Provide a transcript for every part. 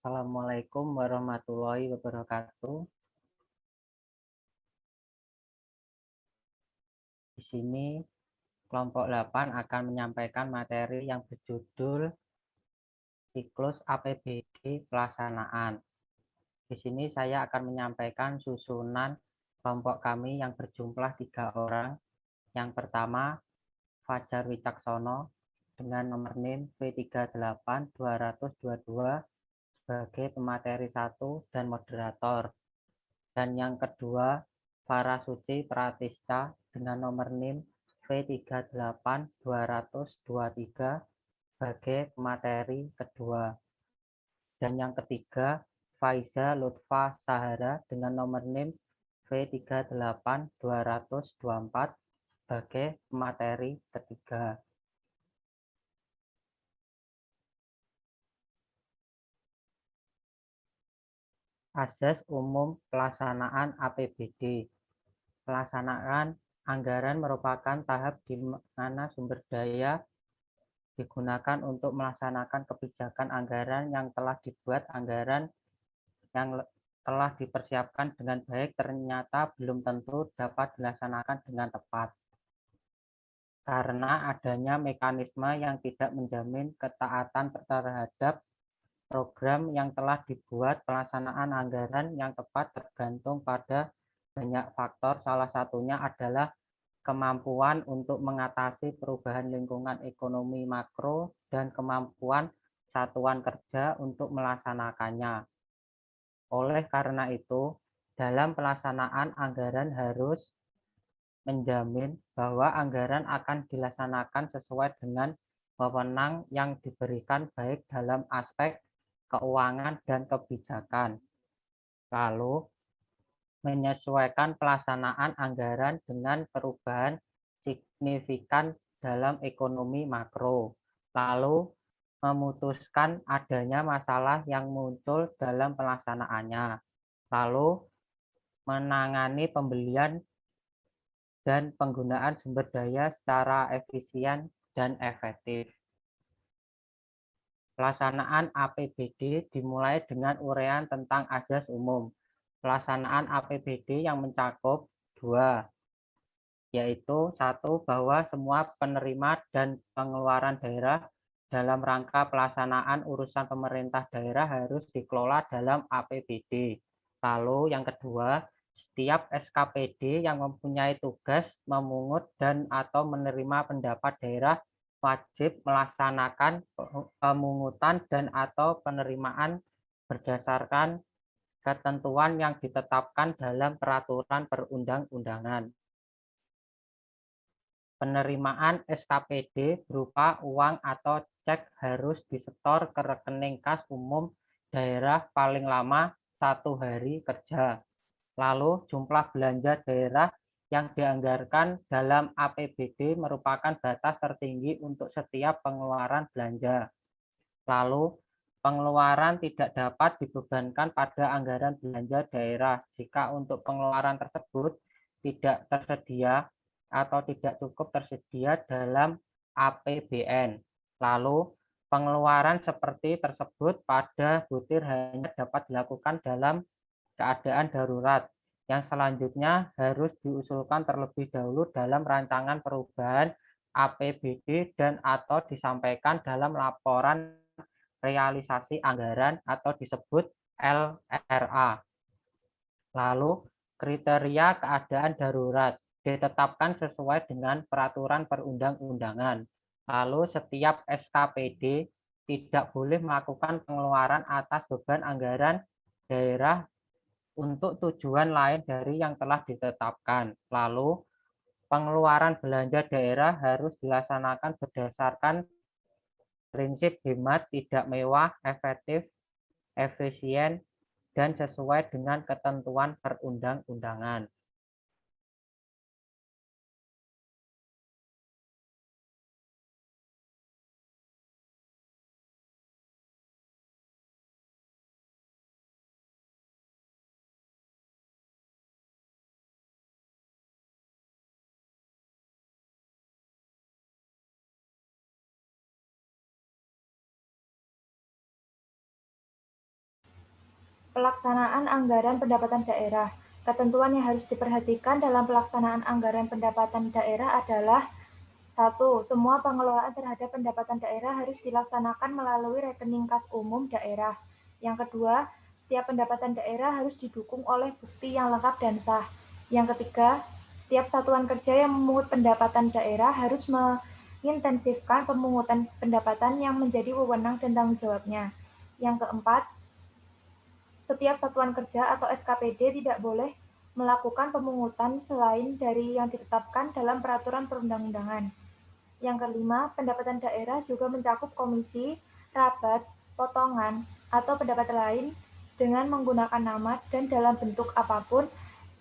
Assalamualaikum warahmatullahi wabarakatuh. Di sini kelompok 8 akan menyampaikan materi yang berjudul Siklus APBD Pelaksanaan. Di sini saya akan menyampaikan susunan kelompok kami yang berjumlah 3 orang. Yang pertama, Fajar Wicaksono dengan nomor NIM V38-222 sebagai pemateri 1 dan moderator. Dan yang kedua, Farah Suci Pratista dengan nomor NIM V38-223 sebagai pemateri kedua. Dan yang ketiga, Faiza Lutfa Sahara dengan nomor NIM V38-224 sebagai pemateri ketiga. Asas umum pelaksanaan APBD. Pelaksanaan anggaran merupakan tahap di mana sumber daya digunakan untuk melaksanakan kebijakan anggaran yang telah dibuat. Anggaran yang telah dipersiapkan dengan baik ternyata belum tentu dapat dilaksanakan dengan tepat karena adanya mekanisme yang tidak menjamin ketaatan terhadap program yang telah dibuat. Pelaksanaan anggaran yang tepat tergantung pada banyak faktor, salah satunya adalah kemampuan untuk mengatasi perubahan lingkungan ekonomi makro dan kemampuan satuan kerja untuk melaksanakannya. Oleh karena itu, dalam pelaksanaan anggaran harus menjamin bahwa anggaran akan dilaksanakan sesuai dengan wewenang yang diberikan baik dalam aspek keuangan dan kebijakan. Lalu, menyesuaikan pelaksanaan anggaran dengan perubahan signifikan dalam ekonomi makro. Lalu, memutuskan adanya masalah yang muncul dalam pelaksanaannya. Lalu, menangani pembelian dan penggunaan sumber daya secara efisien dan efektif. Pelaksanaan APBD dimulai dengan uraian tentang asas umum. Pelaksanaan APBD yang mencakup 2, yaitu 1, bahwa semua penerima dan pengeluaran daerah dalam rangka pelaksanaan urusan pemerintah daerah harus dikelola dalam APBD. Lalu yang kedua, setiap SKPD yang mempunyai tugas memungut dan atau menerima pendapat daerah wajib melaksanakan pemungutan dan atau penerimaan berdasarkan ketentuan yang ditetapkan dalam peraturan perundang-undangan. Penerimaan SKPD berupa uang atau cek harus disetor ke rekening kas umum daerah paling lama 1 hari kerja. Lalu jumlah belanja daerah yang dianggarkan dalam APBD merupakan batas tertinggi untuk setiap pengeluaran belanja. Lalu pengeluaran tidak dapat dibebankan pada anggaran belanja daerah jika untuk pengeluaran tersebut tidak tersedia atau tidak cukup tersedia dalam APBN. Lalu pengeluaran seperti tersebut pada butir hanya dapat dilakukan dalam keadaan darurat, yang selanjutnya harus diusulkan terlebih dahulu dalam rancangan perubahan APBD dan atau disampaikan dalam laporan realisasi anggaran atau disebut LRA. Lalu kriteria keadaan darurat ditetapkan sesuai dengan peraturan perundang-undangan. Lalu setiap SKPD tidak boleh melakukan pengeluaran atas beban anggaran daerah untuk tujuan lain dari yang telah ditetapkan. Lalu pengeluaran belanja daerah harus dilaksanakan berdasarkan prinsip hemat, tidak mewah, efektif, efisien, dan sesuai dengan ketentuan perundang-undangan. Pelaksanaan anggaran pendapatan daerah. Ketentuan yang harus diperhatikan dalam pelaksanaan anggaran pendapatan daerah adalah: 1. Semua pengelolaan terhadap pendapatan daerah harus dilaksanakan melalui rekening kas umum daerah. Yang kedua, setiap pendapatan daerah harus didukung oleh bukti yang lengkap dan sah. Yang ketiga, setiap satuan kerja yang memungut pendapatan daerah harus mengintensifkan pemungutan pendapatan yang menjadi wewenang dan tanggung jawabnya. Yang keempat, setiap satuan kerja atau SKPD tidak boleh melakukan pemungutan selain dari yang ditetapkan dalam peraturan perundang-undangan. Yang kelima, pendapatan daerah juga mencakup komisi, rabat, potongan, atau pendapatan lain dengan menggunakan nama dan dalam bentuk apapun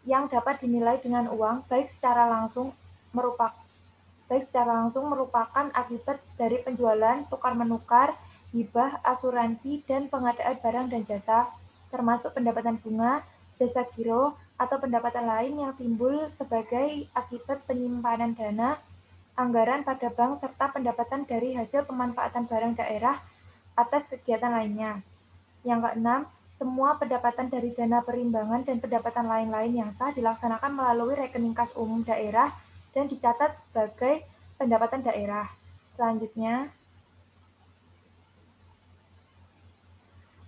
yang dapat dinilai dengan uang, baik secara langsung merupakan akibat dari penjualan, tukar-menukar, hibah, asuransi, dan pengadaan barang dan jasa, termasuk pendapatan bunga, jasa giro, atau pendapatan lain yang timbul sebagai akibat penyimpanan dana anggaran pada bank serta pendapatan dari hasil pemanfaatan barang daerah atas kegiatan lainnya. Yang keenam, semua pendapatan dari dana perimbangan dan pendapatan lain-lain yang sah dilaksanakan melalui rekening kas umum daerah dan dicatat sebagai pendapatan daerah. Selanjutnya,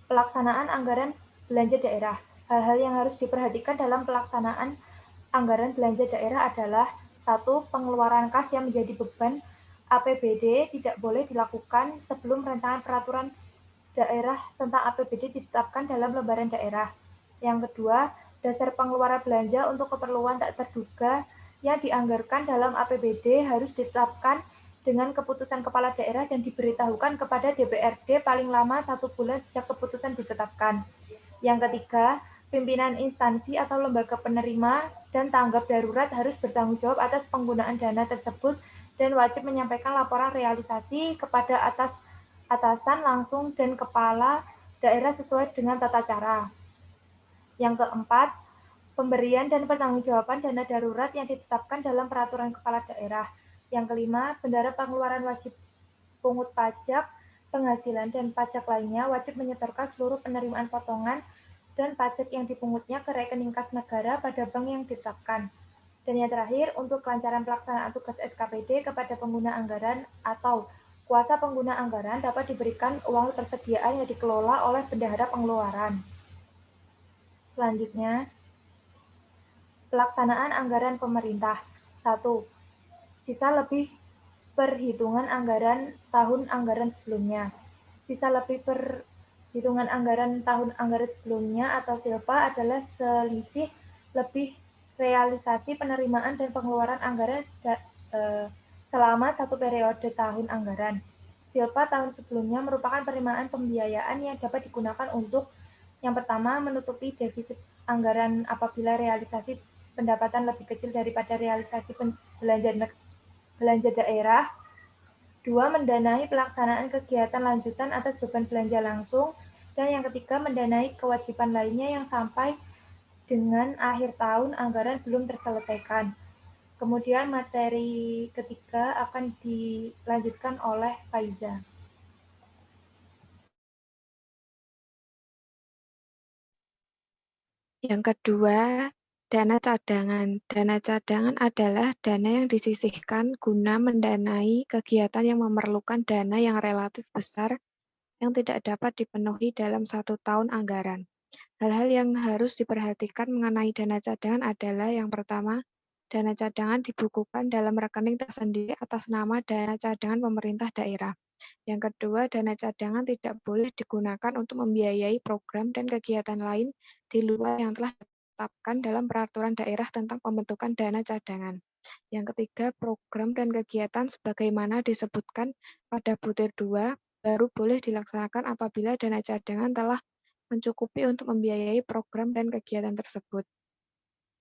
pelaksanaan anggaran belanja daerah. Hal-hal yang harus diperhatikan dalam pelaksanaan anggaran belanja daerah adalah: 1. Pengeluaran kas yang menjadi beban APBD tidak boleh dilakukan sebelum rancangan peraturan daerah tentang APBD ditetapkan dalam lembaran daerah. Yang kedua, dasar pengeluaran belanja untuk keperluan tak terduga yang dianggarkan dalam APBD harus ditetapkan dengan keputusan kepala daerah dan diberitahukan kepada DPRD paling lama 1 bulan sejak keputusan ditetapkan. Yang ketiga, pimpinan instansi atau lembaga penerima dan tanggap darurat harus bertanggung jawab atas penggunaan dana tersebut dan wajib menyampaikan laporan realisasi kepada atasan langsung dan kepala daerah sesuai dengan tata cara. Yang keempat, pemberian dan pertanggungjawaban dana darurat yang ditetapkan dalam peraturan kepala daerah. Yang kelima, bendara pengeluaran wajib pungut pajak, penghasilan, dan pajak lainnya wajib menyetorkan seluruh penerimaan potongan dan pajak yang dipungutnya ke rekening kas negara pada bank yang ditetapkan. Dan yang terakhir, untuk kelancaran pelaksanaan tugas SKPD kepada pengguna anggaran atau kuasa pengguna anggaran dapat diberikan uang tersediaan yang dikelola oleh bendahara pengeluaran. Selanjutnya, pelaksanaan anggaran pemerintah. 1. Sisa lebih perhitungan anggaran tahun anggaran sebelumnya. Sisa lebih perhitungan anggaran tahun anggaran sebelumnya atau SILPA adalah selisih lebih realisasi penerimaan dan pengeluaran anggaran selama satu periode tahun anggaran. SILPA tahun sebelumnya merupakan penerimaan pembiayaan yang dapat digunakan untuk: yang pertama, menutupi defisit anggaran apabila realisasi pendapatan lebih kecil daripada realisasi belanja daerah. 2. Mendanai pelaksanaan kegiatan lanjutan atas beban belanja langsung. Dan yang ketiga, mendanai kewajiban lainnya yang sampai dengan akhir tahun anggaran belum terselesaikan. Kemudian materi ketiga akan dilanjutkan oleh Faiza. Yang kedua, dana cadangan. Dana cadangan adalah dana yang disisihkan guna mendanai kegiatan yang memerlukan dana yang relatif besar yang tidak dapat dipenuhi dalam 1 tahun anggaran. Hal-hal yang harus diperhatikan mengenai dana cadangan adalah: yang pertama, dana cadangan dibukukan dalam rekening tersendiri atas nama dana cadangan pemerintah daerah. Yang kedua, dana cadangan tidak boleh digunakan untuk membiayai program dan kegiatan lain di luar yang telah ditetapkan dalam peraturan daerah tentang pembentukan dana cadangan. Yang ketiga, program dan kegiatan sebagaimana disebutkan pada butir 2 baru boleh dilaksanakan apabila dana cadangan telah mencukupi untuk membiayai program dan kegiatan tersebut.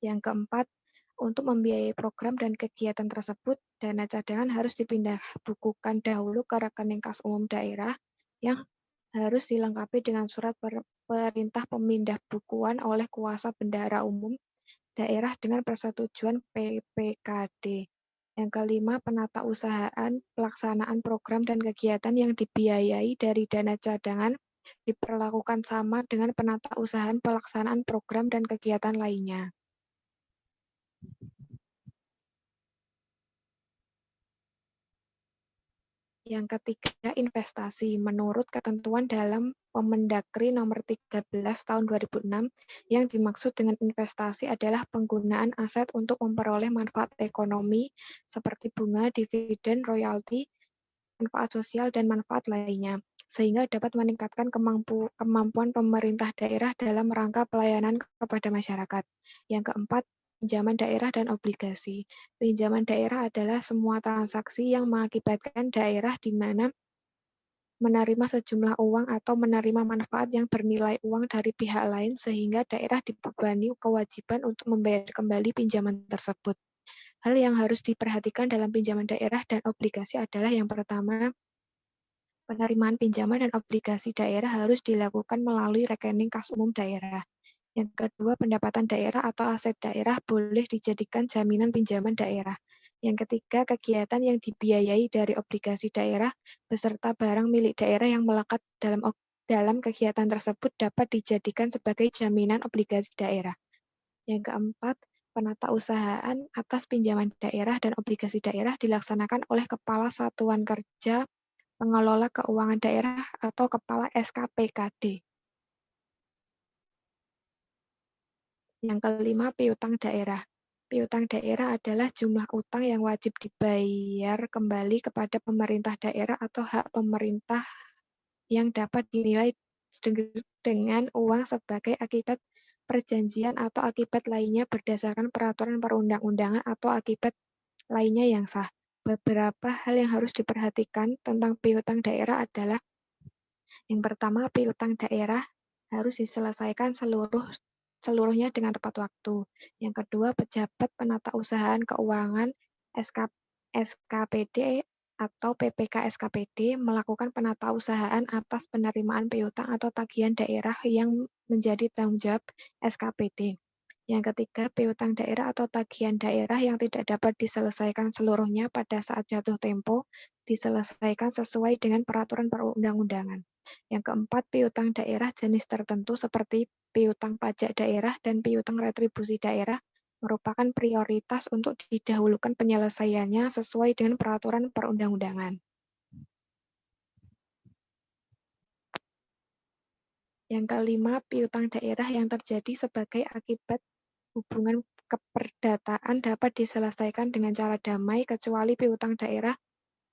Yang keempat, untuk membiayai program dan kegiatan tersebut, dana cadangan harus dipindah bukukan dahulu ke rekening kas umum daerah yang harus dilengkapi dengan surat perintah pemindah bukuan oleh kuasa bendahara umum daerah dengan persetujuan PPKD. Yang kelima, penata usahaan pelaksanaan program dan kegiatan yang dibiayai dari dana cadangan diperlakukan sama dengan penatausahaan pelaksanaan program dan kegiatan lainnya. Yang ketiga, investasi. Menurut ketentuan dalam Permendagri nomor 13 tahun 2006, yang dimaksud dengan investasi adalah penggunaan aset untuk memperoleh manfaat ekonomi seperti bunga, dividen, royalti, manfaat sosial, dan manfaat lainnya, sehingga dapat meningkatkan kemampuan pemerintah daerah dalam rangka pelayanan kepada masyarakat. Yang keempat, pinjaman daerah dan obligasi. Pinjaman daerah adalah semua transaksi yang mengakibatkan daerah di mana menerima sejumlah uang atau menerima manfaat yang bernilai uang dari pihak lain sehingga daerah dibebani kewajiban untuk membayar kembali pinjaman tersebut. Hal yang harus diperhatikan dalam pinjaman daerah dan obligasi adalah yang pertama, penerimaan pinjaman dan obligasi daerah harus dilakukan melalui rekening kas umum daerah. Yang kedua, pendapatan daerah atau aset daerah boleh dijadikan jaminan pinjaman daerah. Yang ketiga, kegiatan yang dibiayai dari obligasi daerah beserta barang milik daerah yang melekat dalam kegiatan tersebut dapat dijadikan sebagai jaminan obligasi daerah. Yang keempat, penatausahaan atas pinjaman daerah dan obligasi daerah dilaksanakan oleh Kepala Satuan Kerja Pengelola Keuangan Daerah atau Kepala SKPKD. Yang kelima, piutang daerah. Piutang daerah adalah jumlah utang yang wajib dibayar kembali kepada pemerintah daerah atau hak pemerintah yang dapat dinilai dengan uang sebagai akibat perjanjian atau akibat lainnya berdasarkan peraturan perundang-undangan atau akibat lainnya yang sah. Beberapa hal yang harus diperhatikan tentang piutang daerah adalah yang pertama, piutang daerah harus diselesaikan seluruhnya dengan tepat waktu. Yang kedua, pejabat penatausahaan keuangan SKPD atau PPK SKPD melakukan penatausahaan atas penerimaan piutang atau tagihan daerah yang menjadi tanggung jawab SKPD. Yang ketiga, piutang daerah atau tagihan daerah yang tidak dapat diselesaikan seluruhnya pada saat jatuh tempo diselesaikan sesuai dengan peraturan perundang-undangan. Yang keempat, piutang daerah jenis tertentu seperti piutang pajak daerah dan piutang retribusi daerah merupakan prioritas untuk didahulukan penyelesaiannya sesuai dengan peraturan perundang-undangan. Yang kelima, piutang daerah yang terjadi sebagai akibat hubungan keperdataan dapat diselesaikan dengan cara damai kecuali piutang daerah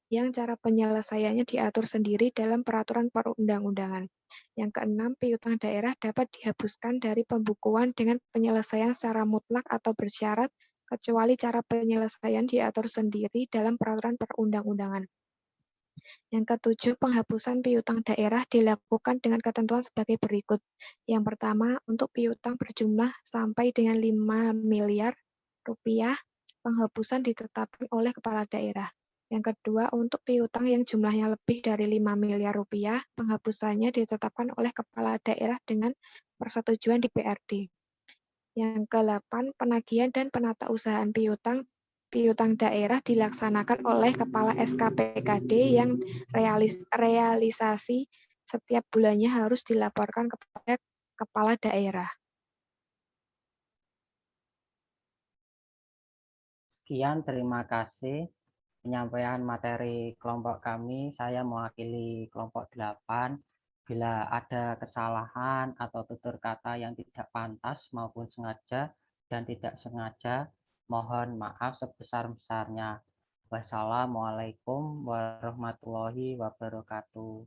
yang cara penyelesaiannya diatur sendiri dalam peraturan perundang-undangan. Yang keenam, piutang daerah dapat dihapuskan dari pembukuan dengan penyelesaian secara mutlak atau bersyarat, kecuali cara penyelesaian diatur sendiri dalam peraturan perundang-undangan. Yang ketujuh, penghapusan piutang daerah dilakukan dengan ketentuan sebagai berikut. Yang pertama, untuk piutang berjumlah sampai dengan 5 miliar rupiah, penghapusan ditetapkan oleh kepala daerah. Yang kedua, untuk piutang yang jumlahnya lebih dari 5 miliar rupiah, penghapusannya ditetapkan oleh kepala daerah dengan persetujuan DPRD. Yang ke-8, penagihan dan penatausahaan piutang daerah dilaksanakan oleh Kepala SKPKD yang realisasi setiap bulannya harus dilaporkan kepada Kepala Daerah. Sekian, terima kasih penyampaian materi kelompok kami. Saya mewakili kelompok 8. Bila ada kesalahan atau tutur kata yang tidak pantas maupun sengaja dan tidak sengaja, mohon maaf sebesar-besarnya. Wassalamualaikum warahmatullahi wabarakatuh.